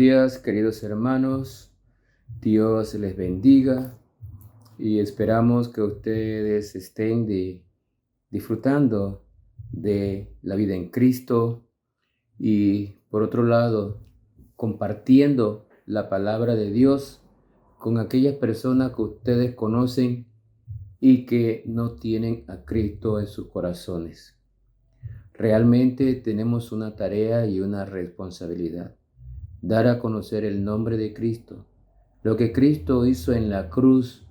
días, queridos hermanos. Dios les bendiga y esperamos que ustedes estén disfrutando de la vida en Cristo y, por otro lado, compartiendo la palabra de Dios con aquellas personas que ustedes conocen y que no tienen a Cristo en sus corazones. Realmente tenemos una tarea y una responsabilidad: dar a conocer el nombre de Cristo, lo que Cristo hizo en la cruz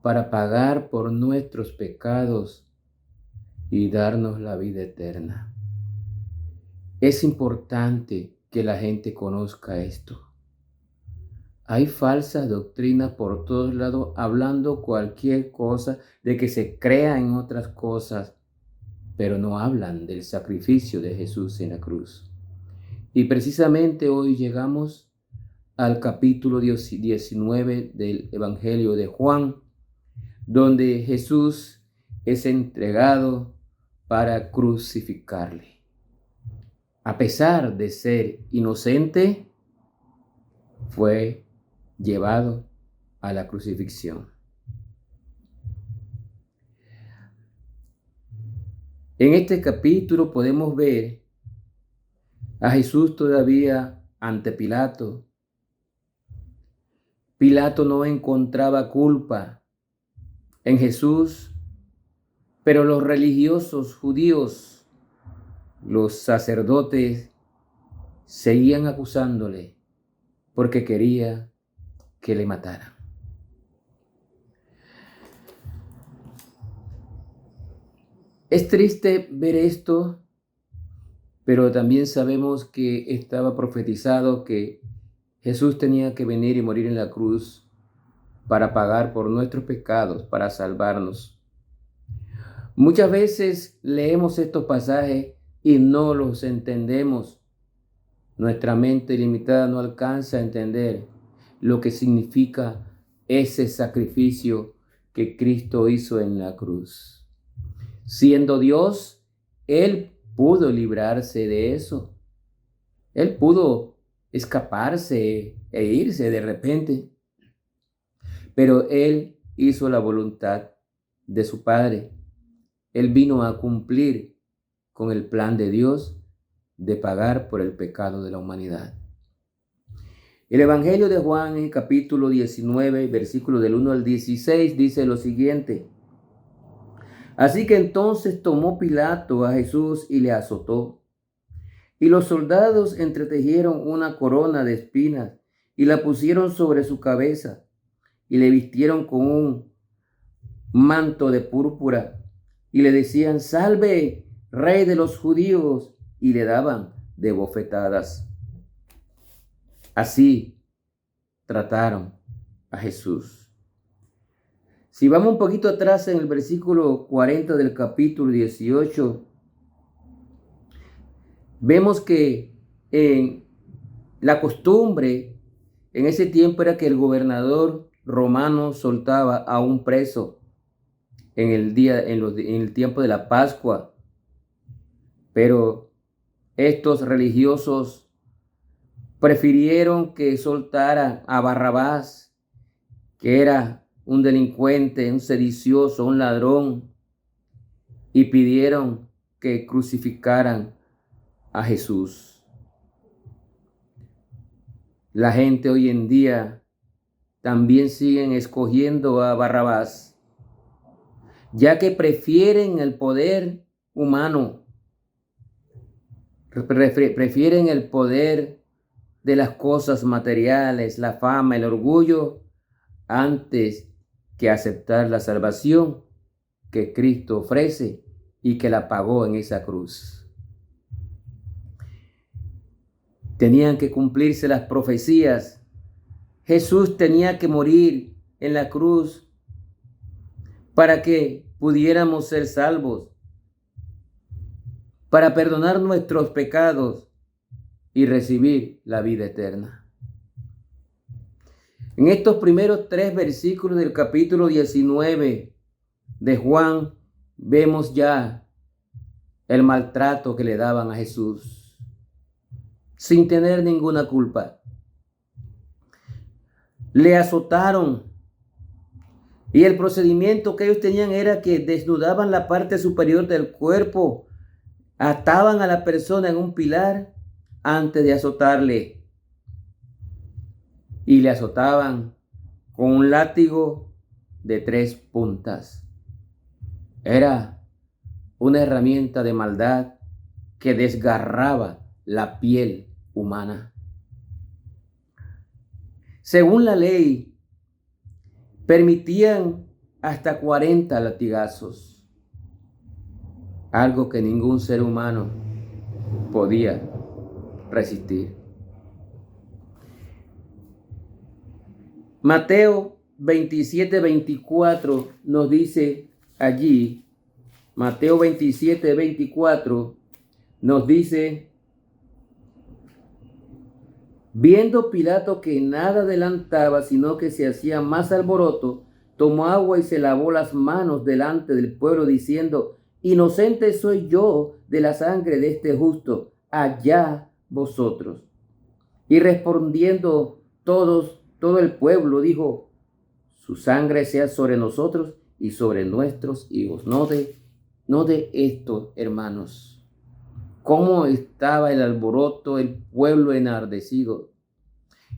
para pagar por nuestros pecados y darnos la vida eterna. Es importante que la gente conozca esto. Hay falsas doctrinas por todos lados hablando cualquier cosa, de que se crea en otras cosas, pero no hablan del sacrificio de Jesús en la cruz. Y precisamente hoy llegamos al capítulo 19 del Evangelio de Juan, donde Jesús es entregado para crucificarle. A pesar de ser inocente, fue llevado a la crucifixión. En este capítulo podemos ver a Jesús todavía ante Pilato. Pilato no encontraba culpa en Jesús, pero los religiosos judíos, los sacerdotes, seguían acusándole porque quería que le mataran. Es triste ver esto, pero también sabemos que estaba profetizado que Jesús tenía que venir y morir en la cruz para pagar por nuestros pecados, para salvarnos. Muchas veces leemos estos pasajes y no los entendemos. Nuestra mente limitada no alcanza a entender lo que significa ese sacrificio que Cristo hizo en la cruz. Siendo Dios, Él pudo librarse de eso. Él pudo escaparse e irse de repente, pero Él hizo la voluntad de su Padre. Él vino a cumplir con el plan de Dios de pagar por el pecado de la humanidad. El Evangelio de Juan, en capítulo 19, versículo del 1 al 16, dice lo siguiente: Así que entonces tomó Pilato a Jesús y le azotó. Y los soldados entretejieron una corona de espinas y la pusieron sobre su cabeza y le vistieron con un manto de púrpura y le decían: Salve, Rey de los judíos, y le daban de bofetadas. Así trataron a Jesús. Si vamos un poquito atrás en el versículo 40 del capítulo 18, vemos que en la costumbre en ese tiempo era que el gobernador romano soltaba a un preso en el tiempo de la Pascua, pero estos religiosos prefirieron que soltara a Barrabás, que era un delincuente, un sedicioso, un ladrón, y pidieron que crucificaran a Jesús. La gente hoy en día también siguen escogiendo a Barrabás, ya que prefieren el poder humano, prefieren el poder de las cosas materiales, la fama, el orgullo, antes que aceptar la salvación que Cristo ofrece y que la pagó en esa cruz. Tenían que cumplirse las profecías. Jesús tenía que morir en la cruz para que pudiéramos ser salvos, para perdonar nuestros pecados y recibir la vida eterna. En estos primeros 3 versículos del capítulo 19 de Juan, vemos ya el maltrato que le daban a Jesús, sin tener ninguna culpa. le azotaron. Y el procedimiento que ellos tenían era que desnudaban la parte superior del cuerpo, ataban a la persona en un pilar antes de azotarle. Y le azotaban con un látigo de 3 puntas. Era una herramienta de maldad que desgarraba la piel humana. Según la ley, permitían hasta 40 latigazos, algo que ningún ser humano podía resistir. Mateo 27:24 nos dice allí, Mateo 27:24 nos dice: viendo Pilato que nada adelantaba, sino que se hacía más alboroto, tomó agua y se lavó las manos delante del pueblo, diciendo: inocente soy yo de la sangre de este justo, allá vosotros. Y respondiendo todo el pueblo dijo: su sangre sea sobre nosotros y sobre nuestros hijos. No de esto, hermanos. Cómo estaba el alboroto, el pueblo enardecido.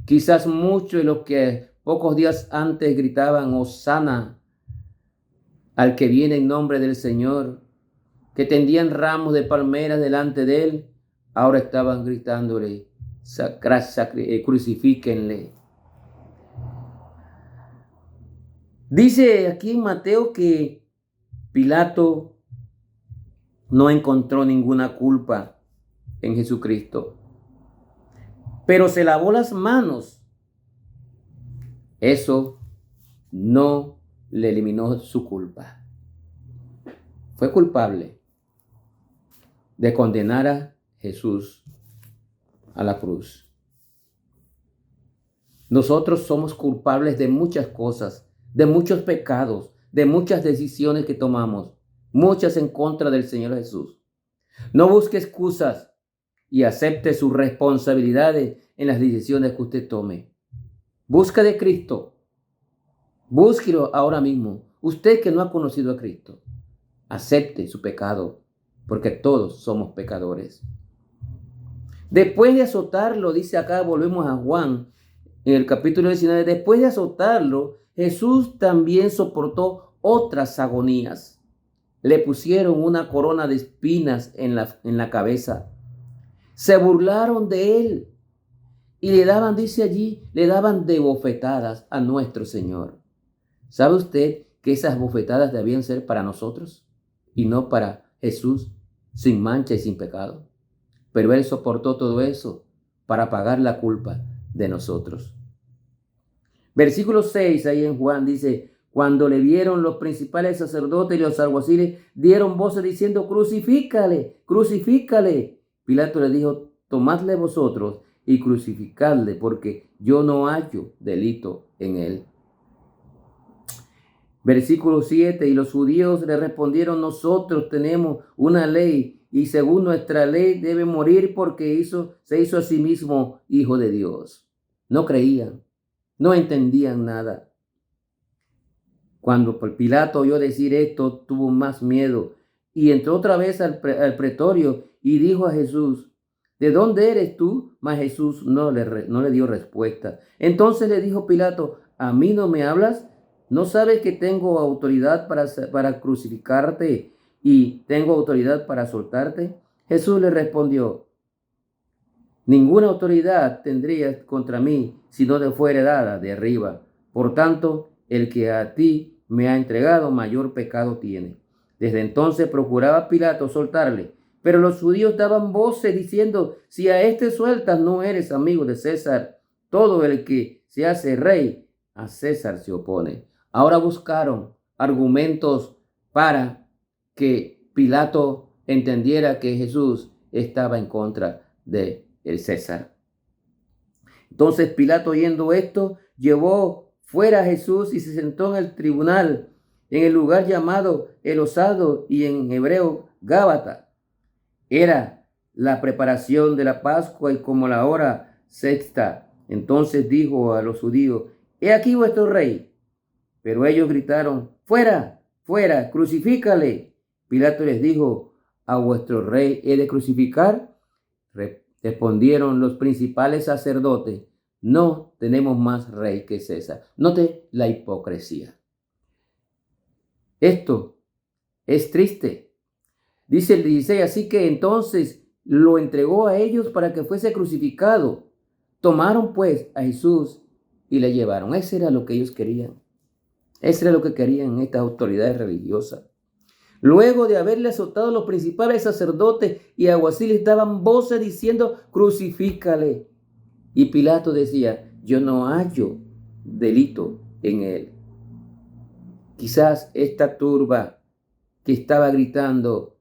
Quizás muchos de los que pocos días antes gritaban Hosana al que viene en nombre del Señor, que tendían ramos de palmeras delante de él, ahora estaban gritándole: crucifíquenle. Dice aquí en Mateo que Pilato no encontró ninguna culpa en Jesucristo, pero se lavó las manos. Eso no le eliminó su culpa. Fue culpable de condenar a Jesús a la cruz. Nosotros somos culpables de muchas cosas, de muchos pecados, de muchas decisiones que tomamos, muchas en contra del Señor Jesús. No busque excusas y acepte sus responsabilidades en las decisiones que usted tome. Busca de Cristo. Búsquelo ahora mismo. Usted que no ha conocido a Cristo, acepte su pecado, porque todos somos pecadores. Después de azotarlo, dice acá, volvemos a Juan, en el capítulo 19, después de azotarlo, Jesús también soportó otras agonías. Le pusieron una corona de espinas en la cabeza. Se burlaron de él y le daban, dice allí, le daban de bofetadas a nuestro Señor. ¿Sabe usted que esas bofetadas debían ser para nosotros y no para Jesús sin mancha y sin pecado? Pero él soportó todo eso para pagar la culpa de nosotros. Versículo 6 ahí en Juan dice: cuando le vieron los principales sacerdotes y los alguaciles, dieron voces diciendo: crucifícale, crucifícale. Pilato le dijo: tomadle vosotros y crucificadle, porque yo no hallo delito en él. Versículo 7, y los judíos le respondieron: nosotros tenemos una ley, y según nuestra ley debe morir porque se hizo a sí mismo hijo de Dios. No creían, no entendían nada. Cuando Pilato oyó decir esto, tuvo más miedo y entró otra vez al pretorio y dijo a Jesús: ¿de dónde eres tú? Mas Jesús no le dio respuesta. Entonces le dijo Pilato: ¿a mí no me hablas? ¿No sabes que tengo autoridad para crucificarte y tengo autoridad para soltarte? Jesús le respondió: ninguna autoridad tendrías contra mí si no te fuere dada de arriba. Por tanto, el que a ti me ha entregado, mayor pecado tiene. Desde entonces procuraba Pilato soltarle, pero los judíos daban voces diciendo: si a este sueltas, no eres amigo de César. Todo el que se hace rey, a César se opone. Ahora buscaron argumentos para que Pilato entendiera que Jesús estaba en contra de el César. Entonces Pilato, oyendo esto, llevó fuera a Jesús y se sentó en el tribunal, en el lugar llamado El Osado y en hebreo Gábata. Era la preparación de la Pascua y como la hora sexta. Entonces dijo a los judíos: he aquí vuestro rey. Pero ellos gritaron, fuera, fuera, crucifícale. Pilato les dijo, ¿a vuestro rey he de crucificar? Respondieron los principales sacerdotes, no tenemos más rey que César. Note la hipocresía. Esto es triste. Dice el 16, así que entonces lo entregó a ellos para que fuese crucificado. Tomaron pues a Jesús y le llevaron. Eso era lo que ellos querían. Eso era lo que querían estas autoridades religiosas. Luego de haberle azotado, los principales sacerdotes y alguaciles daban voces diciendo, crucifícale. Y Pilato decía, yo no hallo delito en él. Quizás esta turba que estaba gritando,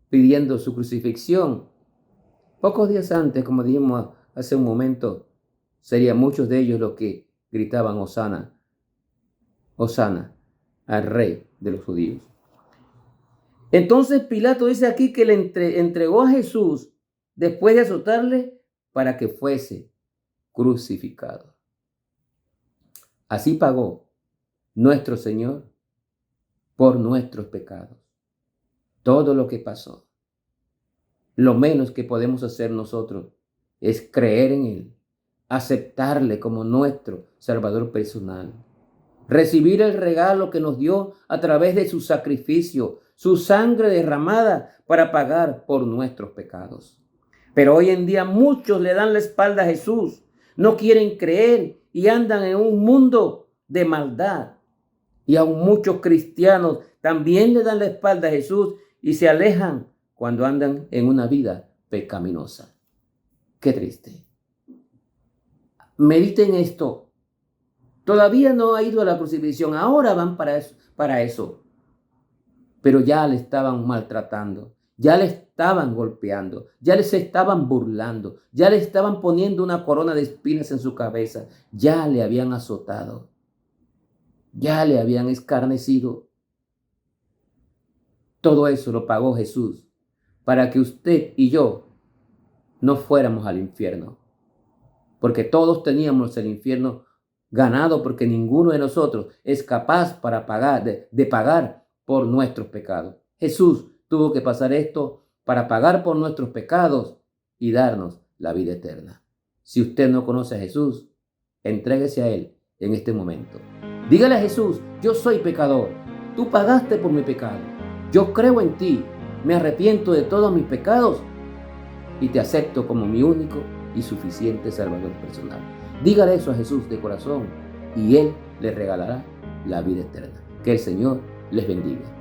pidiendo su crucifixión, pocos días antes, como dijimos hace un momento, serían muchos de ellos los que gritaban Hosana, Hosana, al rey de los judíos. Entonces Pilato dice aquí que le entregó a Jesús después de azotarle para que fuese crucificado. Así pagó nuestro Señor por nuestros pecados. Todo lo que pasó. Lo menos que podemos hacer nosotros es creer en Él, aceptarle como nuestro Salvador personal, recibir el regalo que nos dio a través de su sacrificio, su sangre derramada para pagar por nuestros pecados. Pero hoy en día muchos le dan la espalda a Jesús, no quieren creer y andan en un mundo de maldad. Y aún muchos cristianos también le dan la espalda a Jesús y se alejan cuando andan en una vida pecaminosa. Qué triste. Mediten esto. Todavía no ha ido a la crucifixión, ahora van para eso. Pero ya le estaban maltratando, ya le estaban golpeando, ya les estaban burlando, ya le estaban poniendo una corona de espinas en su cabeza, ya le habían azotado, ya le habían escarnecido. Todo eso lo pagó Jesús para que usted y yo no fuéramos al infierno, porque todos teníamos el infierno ganado, porque ninguno de nosotros es capaz para pagar, de pagar por nuestros pecados. Jesús tuvo que pasar esto para pagar por nuestros pecados y darnos la vida eterna. Si usted no conoce a Jesús, entréguese a Él en este momento. Dígale a Jesús, yo soy pecador, tú pagaste por mi pecado, yo creo en ti, me arrepiento de todos mis pecados y te acepto como mi único y suficiente Salvador personal. Dígale eso a Jesús de corazón y Él le regalará la vida eterna. Que el Señor les bendiga.